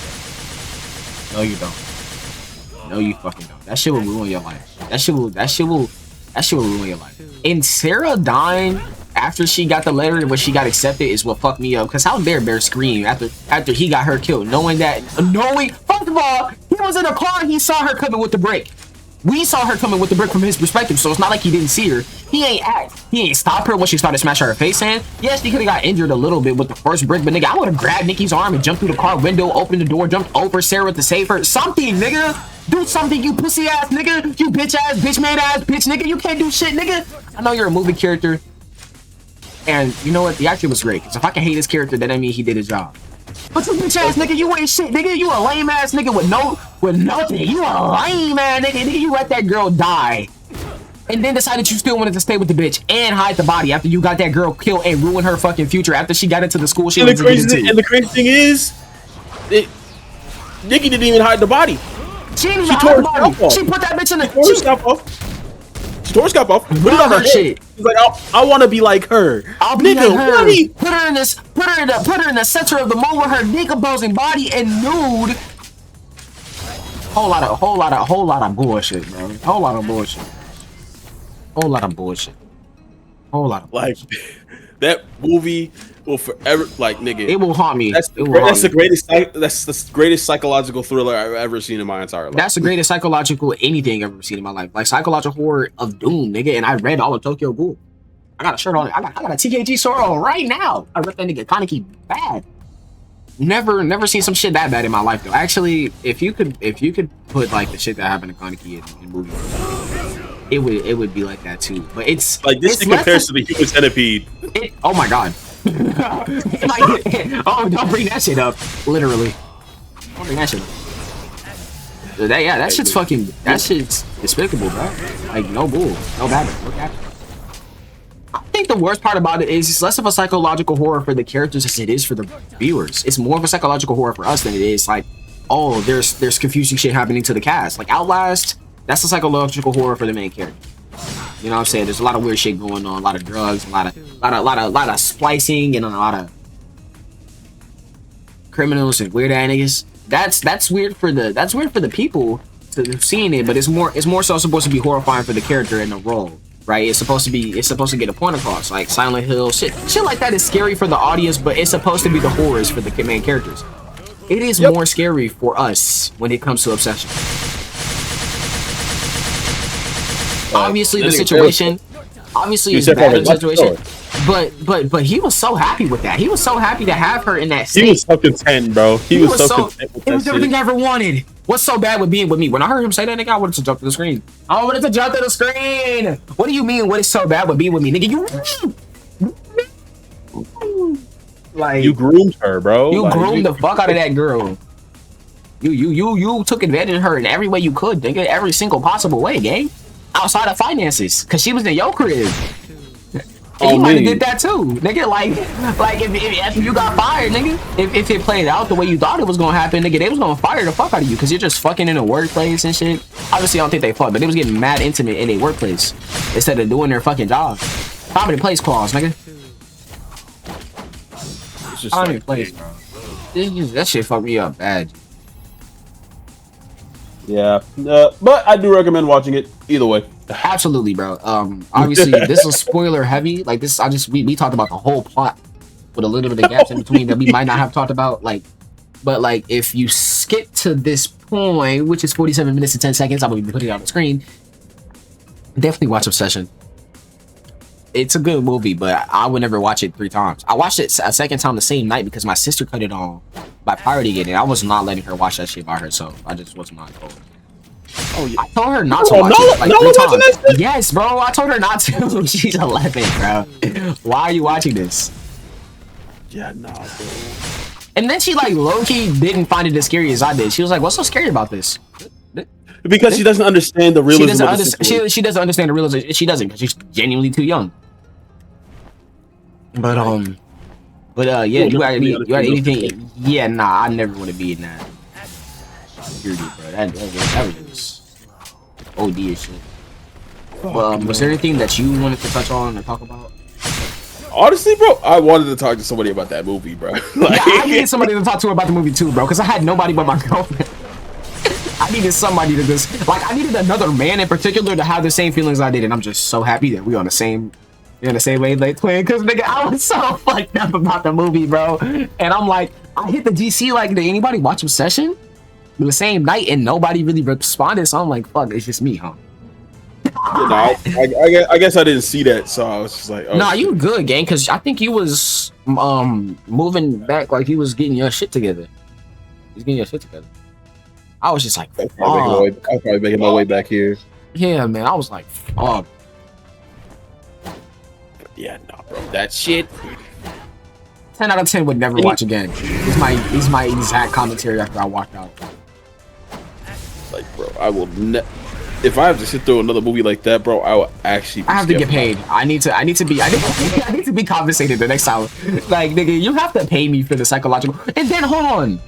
No, you don't. No, you fucking don't. That shit will ruin your life. That shit will ruin your life. And Sarah dying after she got the letter and when she got accepted is what fucked me up. Because how dare Bear scream after he got her killed, knowing first of all, he was in a car and he saw her coming with the brick. We saw her coming with the brick from his perspective, so it's not like he didn't see her. He ain't stop her when she started smashing her face in. Yes, he could have got injured a little bit with the first brick, but nigga, I would have grabbed Nikki's arm and jumped through the car window, opened the door, jumped over Sarah to save her. Something, nigga. Do something, you pussy ass nigga. You bitch ass, bitch man ass, bitch nigga. You can't do shit, nigga. I know you're a movie character. And you know what? The actor was great. Because if I can hate his character, that doesn't mean he did his job. But you bitch ass nigga, you ain't shit, nigga. You a lame ass nigga with nothing. You a lame ass nigga. Nigga, you let that girl die. And then decided you still wanted to stay with the bitch and hide the body after you got that girl killed and ruined her fucking future after she got into the school she wanted to get into. And the crazy thing is, Nikki didn't even hide the body. She didn't even hide the body. She put that bitch in the... She tore her scalp off. Put it on her shit. She's like, I want to be like her. I'll be like her. Put her in the center of the mall with her decomposing body and nude. Whole lot of bullshit, bro. Whole lot of bullshit. Like that movie will forever like nigga. It will haunt me. That's the greatest psychological thriller I've ever seen in my entire life. That's the greatest psychological anything I've ever seen in my life. Like psychological horror of doom, nigga. And I read all of Tokyo Ghoul. I got a shirt on. I got a TKG sword on right now. I ripped that nigga Kaneki bad. Never seen some shit that bad in my life though. Actually, if you could put like the shit that happened to Kaneki in movies, it would be like that too. But it's like this compares to the Human Centipede. Oh my god. Like, oh, don't bring that shit up. Literally. Don't bring that shit up. That shit's fucking. That shit's despicable, bro. Like no bull, no bad. Look at it. I think the worst part about it is it's less of a psychological horror for the characters as it is for the viewers. It's more of a psychological horror for us than it is like, oh, there's confusing shit happening to the cast. Like Outlast, that's a psychological horror for the main character. You know what I'm saying? There's a lot of weird shit going on, a lot of drugs, a lot of splicing, and a lot of criminals and weird ass niggas. That's weird for the people to seeing it, but it's more so supposed to be horrifying for the character and the role. Right, it's supposed to get a point across, like Silent Hill, shit like that is scary for the audience, but it's supposed to be the horrors for the main characters. It is more scary for us when it comes to obsession. Obviously, the situation, is bad in the situation, but he was so happy with that. He was so happy to have her in that state. He was so content, bro. He was so content with that. It was everything I ever wanted. What's so bad with being with me? When I heard him say that, nigga, I wanted to jump to the screen. I wanted to jump to the screen. What do you mean? What is so bad with being with me, nigga? You groomed her, bro. You groomed the fuck out of that girl. You took advantage of her in every way you could, nigga. Every single possible way, gang. Outside of finances, cause she was in your crib. You might have did that too, nigga. Like if you got fired, nigga. If it played out the way you thought it was gonna happen, nigga, they was gonna fire the fuck out of you because you're just fucking in a workplace and shit. Obviously, I don't think they fucked, but they was getting mad intimate in a workplace instead of doing their fucking job. Comedy place clause, nigga. Comedy place, bro. That shit fucked me up bad. Yeah, but I do recommend watching it either way. Absolutely, bro. Obviously, this is spoiler heavy. Like this, we talked about the whole plot with a little bit of gaps in between that we might not have talked about. But if you skip to this point, which is 47 minutes and 10 seconds, I'm gonna be putting it on the screen. Definitely watch Obsession. It's a good movie, but I would never watch it 3 times. I watched it a second time the same night because my sister cut it on by pirating it, and I was not letting her watch that shit by herself. I just was not told. Oh yeah. I told her not to watch it like 3 times. Yes, bro. I told her not to. She's 11, bro. Why are you watching this? Yeah, nah, bro. And then she low-key didn't find it as scary as I did. She was like, "What's so scary about this?" Because she doesn't understand the realism. She doesn't understand the realism. She doesn't because she's genuinely too young. But yeah, you got anything? Yeah, nah, I never want to be in that. Security, bro. That was just OD or shit. Was there anything that you wanted to touch on or talk about? Honestly, bro, I wanted to talk to somebody about that movie, bro. I needed somebody to talk to about the movie too, bro, because I had nobody but my girlfriend. I needed somebody to just I needed another man in particular to have the same feelings I did, and I'm just so happy that we on the same wavelength, twin. Because nigga, I was so fucked up about the movie, bro. And I'm like, I hit the GC did anybody watch Obsession? The same night, and nobody really responded. So I'm like, fuck, it's just me, huh? I guess I didn't see that, so I was just like, oh, nah, you good, gang, because I think you was moving back like you was getting your shit together. He's getting your shit together. I was just like, fuck. I'm probably making my way back here. Yeah, man, I was like, fuck. Yeah, nah, bro, that shit. 10 out of 10 would never watch again. He's my exact commentary after I walked out. Like, bro, I will if I have to sit through another movie like that, bro, I will actually. I have to get paid. I need to be compensated the next time. Like, nigga, you have to pay me for the psychological. And then hold on,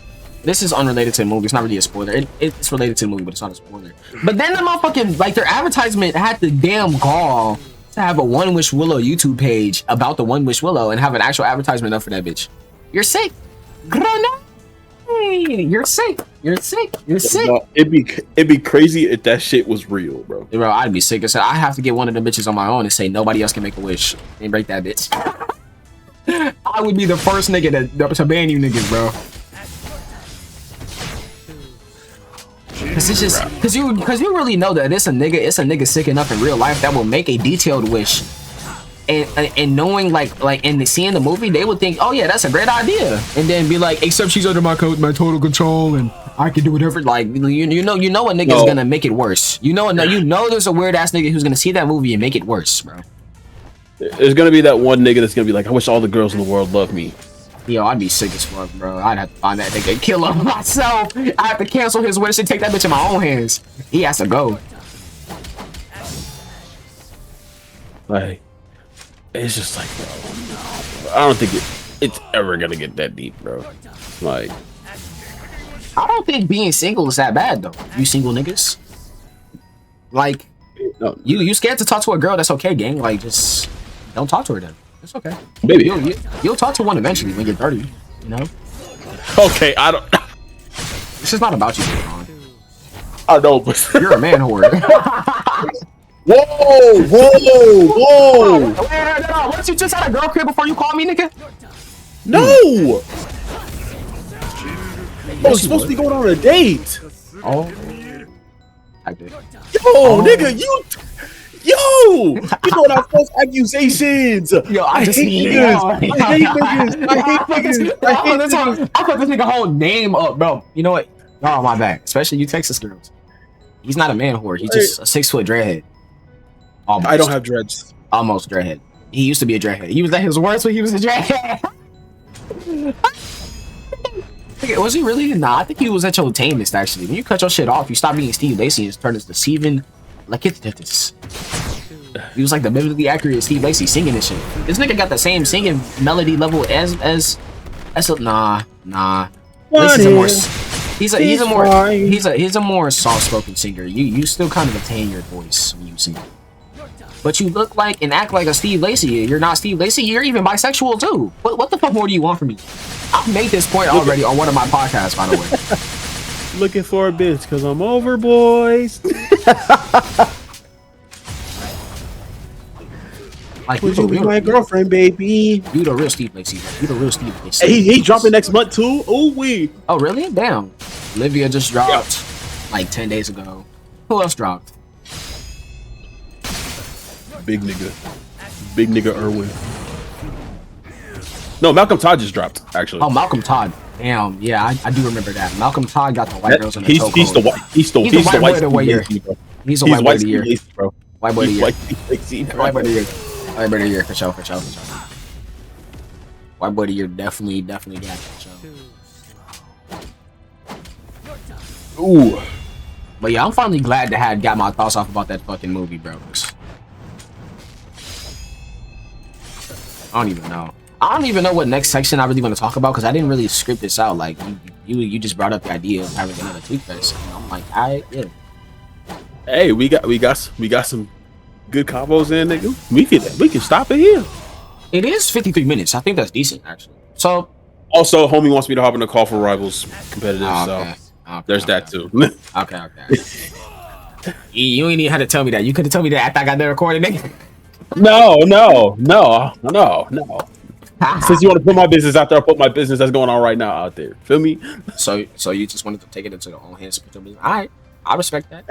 this is unrelated to the movie. It's not really a spoiler. It's related to the movie, but it's not a spoiler. But then the motherfucking their advertisement had the damn gall to have a One Wish Willow YouTube page about the One Wish Willow and have an actual advertisement up for that bitch. You're sick. You're sick. You're sick. You're sick. No, it'd be crazy if that shit was real, bro. Bro, I'd be sick. I said I have to get one of the bitches on my own and say nobody else can make a wish and break that bitch. I I would be the first nigga to ban you niggas, bro. Cause it's just cause you really know that it's a nigga sick enough in real life that will make a detailed wish, and knowing like and seeing the movie, they would think, oh yeah, that's a great idea, and then be like, except she's under my total control and I can do whatever. Like you know a nigga is gonna make it worse. You know there's a weird ass nigga who's gonna see that movie and make it worse, bro. There's gonna be that one nigga that's gonna be like, I wish all the girls in the world loved me. Yo, I'd be sick as fuck, bro. I'd have to find that nigga and kill him myself. I have to cancel his wish and take that bitch in my own hands. He has to go. Like, it's just like, bro, no. I don't think it's ever gonna get that deep, bro. Like, I don't think being single is that bad, though. You single niggas? Like, no. You scared to talk to a girl, that's okay, gang. Like, just don't talk to her then. It's okay. Maybe. You'll talk to one eventually when you're 30, you know? Okay, I don't... It's just not about you, Ron. I know, but... You're a man whore. Whoa! No. What, you just had a girl crib before you called me, nigga? No! I was supposed to be going on a date. Oh. I did. Yo, nigga, Yo! You know that false accusations! Yo, I hate niggas! I hate niggas! I put this nigga whole name up, bro. You know what? Oh, my bad. Especially you Texas girls. He's not a man whore. He's just a 6-foot dreadhead. Almost. I don't have dreads. Almost dreadhead. He used to be a dreadhead. He was at his worst when he was a dreadhead. Was he really? Nah, I think he was at your tamest, actually. When you cut your shit off, you stop being Steve Lacy and turn into Steven. Like it's this. He was like the biblically accurate Steve Lacy singing this shit. This nigga got the same singing melody level as nah. Lacy's a more soft spoken singer. You still kind of attain your voice when you sing. But you look like and act like a Steve Lacy. You're not Steve Lacy. You're even bisexual too. What the fuck more do you want from me? I've made this point already on one of my podcasts, by the way. Looking for a bitch because I'm over, boys. Like, would you be my girlfriend, baby? You the real Steve Lacy. You the real Steve Lacy. Hey, he dropping next month too. Oh really? Damn. Olivia just dropped like 10 days ago. Who else dropped? Big nigga Irwin. No, Malcolm Todd just dropped, actually. Oh, Malcolm Todd. Damn, yeah, I do remember that. Malcolm Todd got the white girls in the He's the white boy of the year. He's a white boy of the year, bro. White boy of the year. White boy of the year. White boy of the year, for sure. White boy of the year definitely got that show. Ooh. But yeah, I'm finally glad to have got my thoughts off about that fucking movie, bro. I don't even know. I don't even know what next section I really want to talk about because I didn't really script this out. Like you just brought up the idea of having another Tweakfest, and I'm like, yeah. Hey, we got some good combos in, nigga. We can stop it here. It is 53 minutes. I think that's decent, actually. So also, homie wants me to hop in the Call for Rivals competitive, there's that too. Okay. You ain't even had to tell me that. You could have told me that after I got done recording, nigga. No. Since you want to put my business out there, I'll put my business that's going on right now out there. Feel me? So you just wanted to take it into your own hands. All right, I respect that.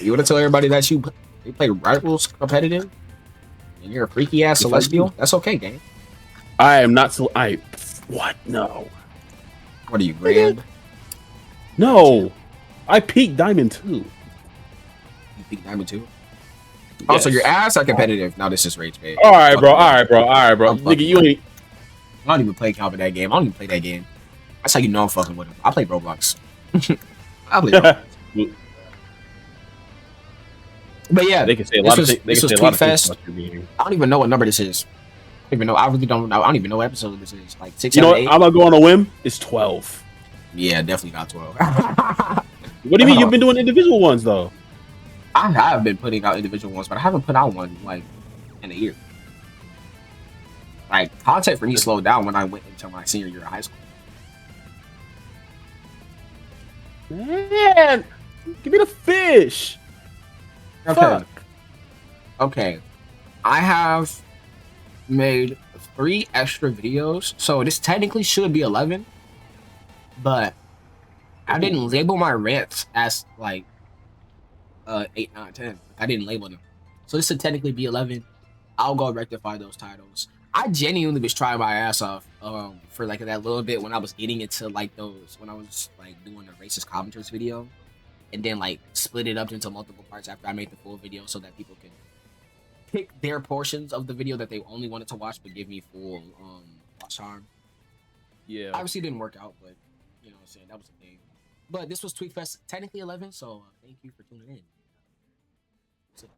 You want to tell everybody that you play Rivals competitive and you're a freaky ass celestial? That's okay, gang. I am not what? No. What are you, grand? No. I peaked Diamond 2. You peaked Diamond 2? Oh, so your ass are competitive. Now this is rage bait. All right, bro. Nigga, you ain't. I don't even play comp in that game. I don't even play that game. That's how you know I'm fucking with him. I play Roblox. I play Roblox. But yeah, they can say a lot of things. This was Tweakfest. I don't even know what number this is. I don't even know. I really don't know. I don't even know what episode this is. Like 6, 7, 8. I'm gonna go on a whim. It's 12. Yeah, definitely got 12. What do you mean you've been doing individual ones though? I have been putting out individual ones, but I haven't put out one like in a year. Like content for me slowed down when I went into my senior year of high school. Man, give me the fish. Okay. Okay. I have made 3 extra videos, so this technically should be 11, but I didn't label my rants as like 8, 9, 10. I didn't label them, so this should technically be 11. I'll go rectify those titles. I genuinely was trying my ass off for like that little bit when I was getting into like those, when I was like doing the racist commenters video, and then like split it up into multiple parts after I made the full video so that people can pick their portions of the video that they only wanted to watch but give me full watch time. Yeah. Obviously it didn't work out, but you know what I'm saying, that was the thing. But this was Tweakfest, technically 11, so thank you for tuning in. That's it.